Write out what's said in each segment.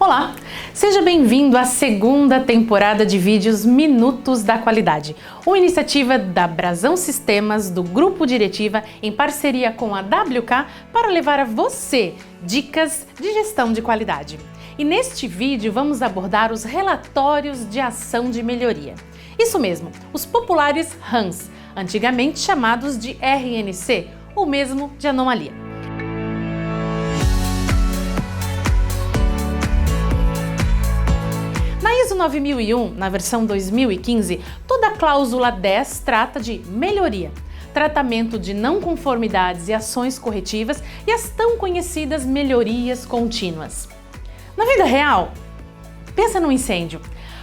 Olá, seja bem-vindo à segunda temporada de vídeos Minutos da Qualidade, uma iniciativa da Brasão Sistemas do Grupo Diretiva em parceria com a WK para levar a você dicas de gestão de qualidade. E neste vídeo vamos abordar os relatórios de ação de melhoria. Isso mesmo, os populares RANs, antigamente chamados de RNC, ou mesmo de anomalia. Na ISO 9001, na versão 2015, toda a cláusula 10 trata de melhoria, tratamento de não conformidades e ações corretivas e as tão conhecidas melhorias contínuas. Na vida real, pensa no incêndio.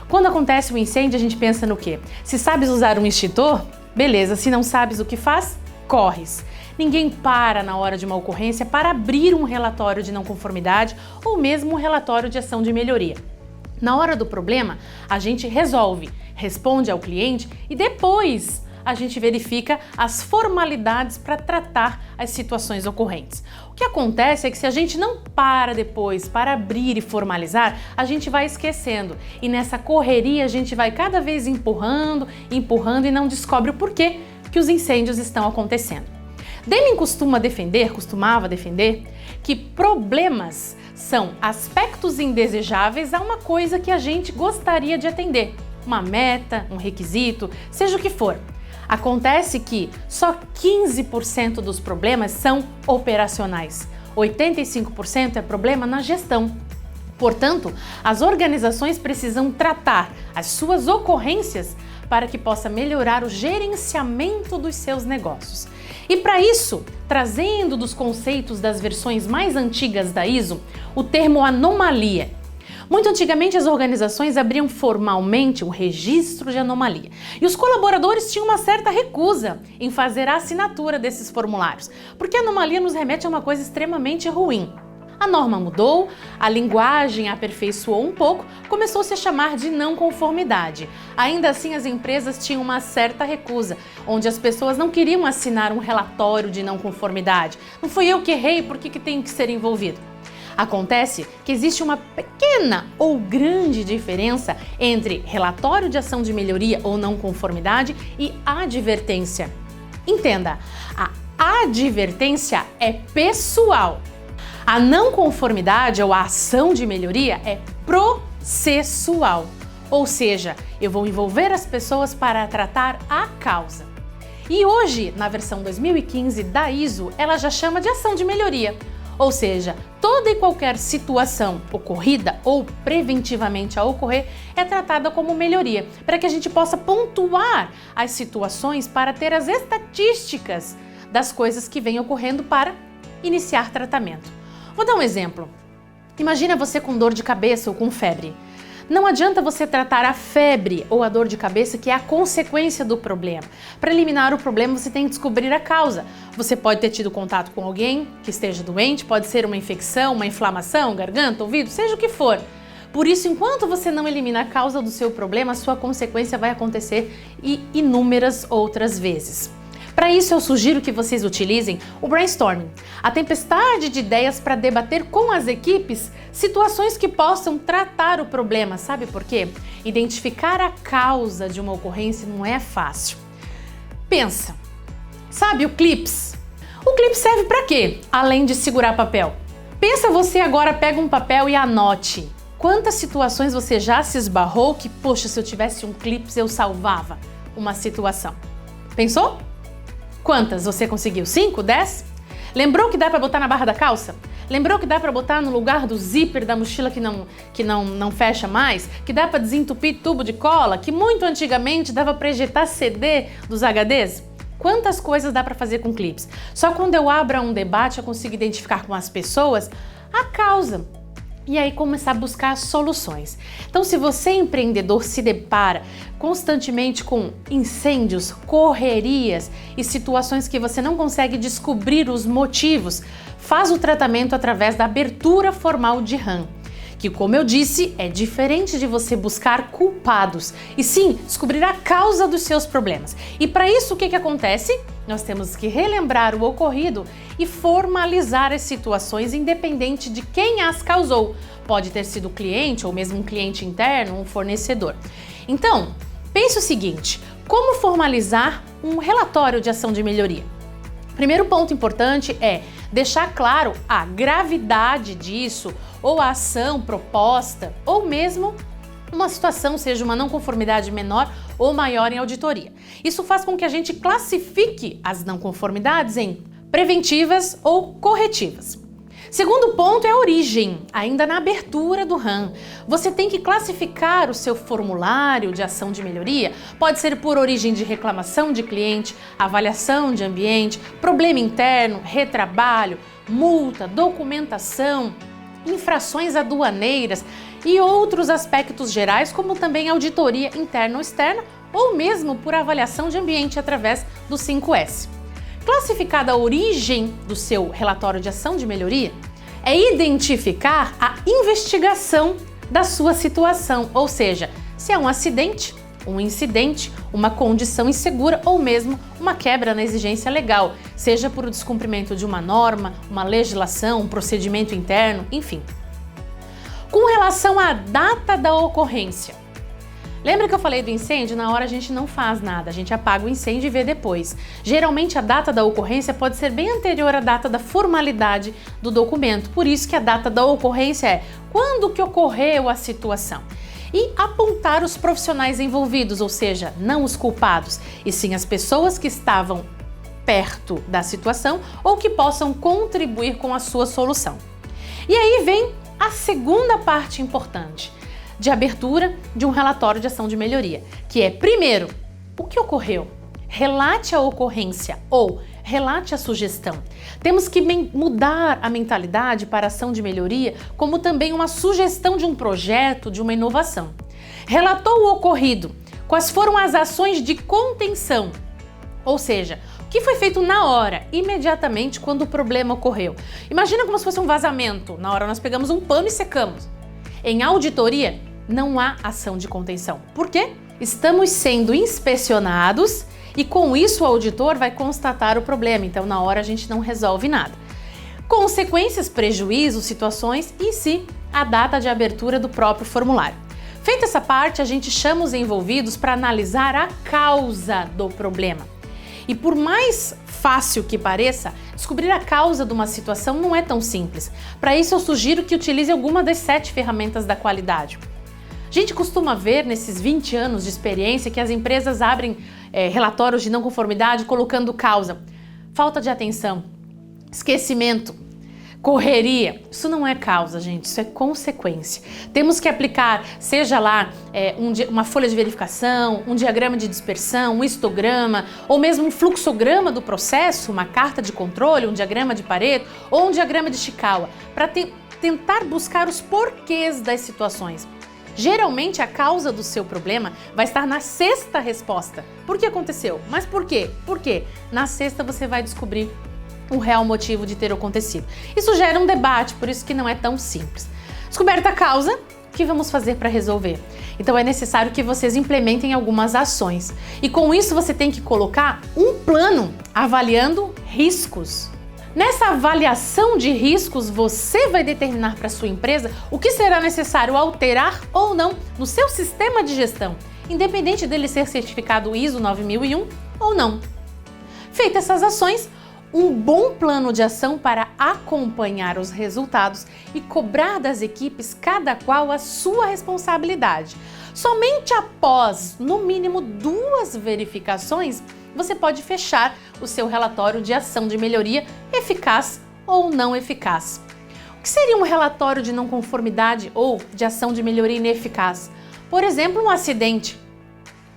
Quando acontece um incêndio, a gente pensa no quê? Se sabes usar um extintor, beleza. Se não sabes o que faz, corres. Ninguém para na hora de uma ocorrência para abrir um relatório de não conformidade ou mesmo um relatório de ação de melhoria. Na hora do problema, a gente resolve, responde ao cliente e depois a gente verifica as formalidades para tratar as situações ocorrentes. O que acontece é que se a gente não para depois para abrir e formalizar, a gente vai esquecendo e nessa correria a gente vai cada vez empurrando e não descobre o porquê que os incêndios estão acontecendo. Deming costumava defender que problemas são aspectos indesejáveis a uma coisa que a gente gostaria de atender, uma meta, um requisito, seja o que for. Acontece que só 15% dos problemas são operacionais, 85% é problema na gestão. Portanto, as organizações precisam tratar as suas ocorrências para que possa melhorar o gerenciamento dos seus negócios. E para isso, trazendo dos conceitos das versões mais antigas da ISO, o termo anomalia. Muito antigamente as organizações abriam formalmente um registro de anomalia e os colaboradores tinham uma certa recusa em fazer a assinatura desses formulários, porque a anomalia nos remete a uma coisa extremamente ruim. A norma mudou, a linguagem aperfeiçoou um pouco, começou-se a chamar de não conformidade. Ainda assim, as empresas tinham uma certa recusa, onde as pessoas não queriam assinar um relatório de não conformidade. Não fui eu que errei, por que tenho que ser envolvido? Acontece que existe uma pequena ou grande diferença entre relatório de ação de melhoria ou não conformidade e advertência. Entenda, a advertência é pessoal. A não conformidade ou a ação de melhoria é processual, ou seja, eu vou envolver as pessoas para tratar a causa. E hoje, na versão 2015 da ISO, ela já chama de ação de melhoria, ou seja, toda e qualquer situação ocorrida ou preventivamente a ocorrer é tratada como melhoria, para que a gente possa pontuar as situações para ter as estatísticas das coisas que vêm ocorrendo para iniciar tratamento. Vou dar um exemplo. Imagina você com dor de cabeça ou com febre. Não adianta você tratar a febre ou a dor de cabeça, que é a consequência do problema. Para eliminar o problema, você tem que descobrir a causa. Você pode ter tido contato com alguém que esteja doente, pode ser uma infecção, uma inflamação, garganta, ouvido, seja o que for. Por isso, enquanto você não elimina a causa do seu problema, a sua consequência vai acontecer inúmeras outras vezes. Para isso, eu sugiro que vocês utilizem o brainstorming, a tempestade de ideias para debater com as equipes situações que possam tratar o problema. Sabe por quê? Identificar a causa de uma ocorrência não é fácil. Pensa, sabe o clips? O clips serve para quê? Além de segurar papel. Pensa você agora, pega um papel e anote. Quantas situações você já se esbarrou que, poxa, se eu tivesse um clips eu salvava uma situação? Pensou? Quantas você conseguiu? 5, 10? Lembrou que dá para botar na barra da calça? Lembrou que dá para botar no lugar do zíper da mochila que não fecha mais? Que dá para desentupir tubo de cola? Que muito antigamente dava para ejetar CD dos HDs? Quantas coisas dá para fazer com clips? Só quando eu abro um debate eu consigo identificar com as pessoas a causa. E aí começar a buscar soluções. Então, se você, empreendedor, se depara constantemente com incêndios, correrias e situações que você não consegue descobrir os motivos, faz o tratamento através da abertura formal de RAM, que, como eu disse, é diferente de você buscar culpados, e sim descobrir a causa dos seus problemas. E para isso, o que acontece? Nós temos que relembrar o ocorrido e formalizar as situações independente de quem as causou, pode ter sido cliente ou mesmo um cliente interno, um fornecedor. Então, pense o seguinte: como formalizar um relatório de ação de melhoria? Primeiro ponto importante é deixar claro a gravidade disso, ou a ação proposta, ou mesmo uma situação, seja uma não conformidade menor ou maior em auditoria. Isso faz com que a gente classifique as não conformidades em preventivas ou corretivas. Segundo ponto é a origem, ainda na abertura do RAM. Você tem que classificar o seu formulário de ação de melhoria, pode ser por origem de reclamação de cliente, avaliação de ambiente, problema interno, retrabalho, multa, documentação, infrações aduaneiras e outros aspectos gerais, como também auditoria interna ou externa, ou mesmo por avaliação de ambiente através do 5S. Classificada a origem do seu relatório de ação de melhoria, é identificar a investigação da sua situação, ou seja, se é um acidente, um incidente, uma condição insegura ou mesmo uma quebra na exigência legal, seja por descumprimento de uma norma, uma legislação, um procedimento interno, enfim. Com relação à data da ocorrência, lembra que eu falei do incêndio? Na hora a gente não faz nada, a gente apaga o incêndio e vê depois. Geralmente a data da ocorrência pode ser bem anterior à data da formalidade do documento, por isso que a data da ocorrência é quando que ocorreu a situação. E apontar os profissionais envolvidos, ou seja, não os culpados, e sim as pessoas que estavam perto da situação ou que possam contribuir com a sua solução. E aí vem a segunda parte importante de abertura de um relatório de ação de melhoria, que é, primeiro, o que ocorreu? Relate a ocorrência ou relate a sugestão. Temos que mudar a mentalidade para a ação de melhoria como também uma sugestão de um projeto, de uma inovação. Relatou o ocorrido, quais foram as ações de contenção, ou seja, o que foi feito na hora, imediatamente quando o problema ocorreu. Imagina como se fosse um vazamento, na hora nós pegamos um pano e secamos. Em auditoria, não há ação de contenção. Por quê? Estamos sendo inspecionados e com isso o auditor vai constatar o problema, então na hora a gente não resolve nada. Consequências, prejuízos, situações e sim a data de abertura do próprio formulário. Feita essa parte, a gente chama os envolvidos para analisar a causa do problema. E por mais fácil que pareça, descobrir a causa de uma situação não é tão simples. Para isso eu sugiro que utilize alguma das 7 ferramentas da qualidade. A gente costuma ver nesses 20 anos de experiência que as empresas abrem relatórios de não conformidade colocando causa. Falta de atenção, esquecimento, correria. Isso não é causa, gente, isso é consequência. Temos que aplicar, seja lá uma folha de verificação, um diagrama de dispersão, um histograma, ou mesmo um fluxograma do processo, uma carta de controle, um diagrama de Pareto ou um diagrama de Chikawa, para tentar buscar os porquês das situações. Geralmente a causa do seu problema vai estar na 6ª resposta. Por que aconteceu? Mas por quê? Por quê? Na 6ª você vai descobrir o real motivo de ter acontecido. Isso gera um debate, por isso que não é tão simples. Descoberta a causa, o que vamos fazer para resolver? Então é necessário que vocês implementem algumas ações. E com isso você tem que colocar um plano avaliando riscos. Nessa avaliação de riscos, você vai determinar para a sua empresa o que será necessário alterar ou não no seu sistema de gestão, independente dele ser certificado ISO 9001 ou não. Feitas essas ações, um bom plano de ação para acompanhar os resultados e cobrar das equipes cada qual a sua responsabilidade. Somente após, no mínimo, 2 verificações, você pode fechar o seu relatório de ação de melhoria eficaz ou não eficaz. O que seria um relatório de não conformidade ou de ação de melhoria ineficaz? Por exemplo, um acidente.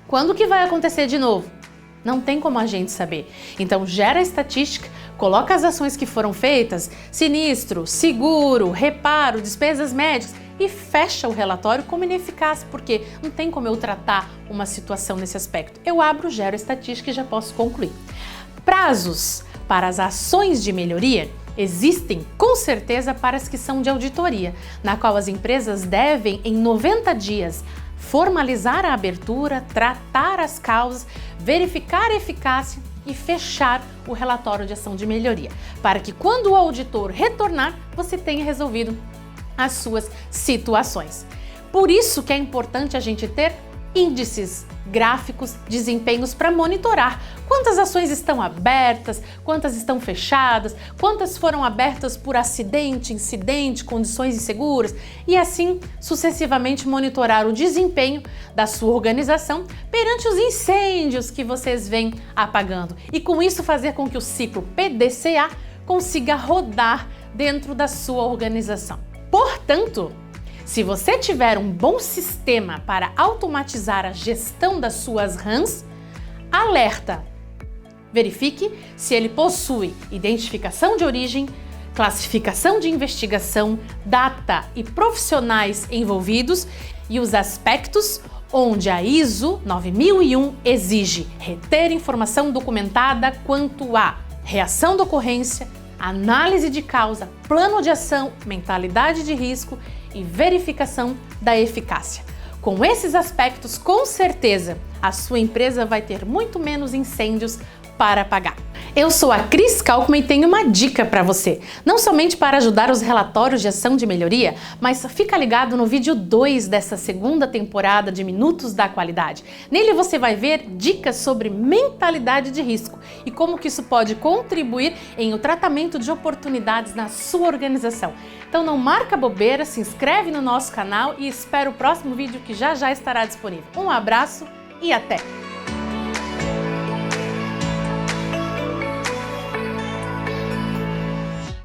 Quando que vai acontecer de novo? Não tem como a gente saber. Então gera a estatística, coloca as ações que foram feitas, sinistro, seguro, reparo, despesas médicas e fecha o relatório como ineficaz, porque não tem como eu tratar uma situação nesse aspecto. Eu abro, gero a estatística e já posso concluir. Prazos para as ações de melhoria existem com certeza para as que são de auditoria, na qual as empresas devem, em 90 dias, formalizar a abertura, tratar as causas, verificar a eficácia e fechar o relatório de ação de melhoria, para que quando o auditor retornar, você tenha resolvido as suas situações. Por isso que é importante a gente ter índices, gráficos, desempenhos para monitorar quantas ações estão abertas, quantas estão fechadas, quantas foram abertas por acidente, incidente, condições inseguras e assim sucessivamente monitorar o desempenho da sua organização perante os incêndios que vocês vêm apagando e com isso fazer com que o ciclo PDCA consiga rodar dentro da sua organização. Portanto, se você tiver um bom sistema para automatizar a gestão das suas RANs, alerta! Verifique se ele possui identificação de origem, classificação de investigação, data e profissionais envolvidos e os aspectos onde a ISO 9001 exige reter informação documentada quanto à reação da ocorrência, análise de causa, plano de ação, mentalidade de risco e verificação da eficácia. Com esses aspectos, com certeza, a sua empresa vai ter muito menos incêndios para apagar. Eu sou a Cris Kalkman e tenho uma dica para você, não somente para ajudar os relatórios de ação de melhoria, mas fica ligado no vídeo 2 dessa segunda temporada de Minutos da Qualidade. Nele você vai ver dicas sobre mentalidade de risco e como que isso pode contribuir em o tratamento de oportunidades na sua organização. Então não marca bobeira, se inscreve no nosso canal e espera o próximo vídeo que já estará disponível. Um abraço e até!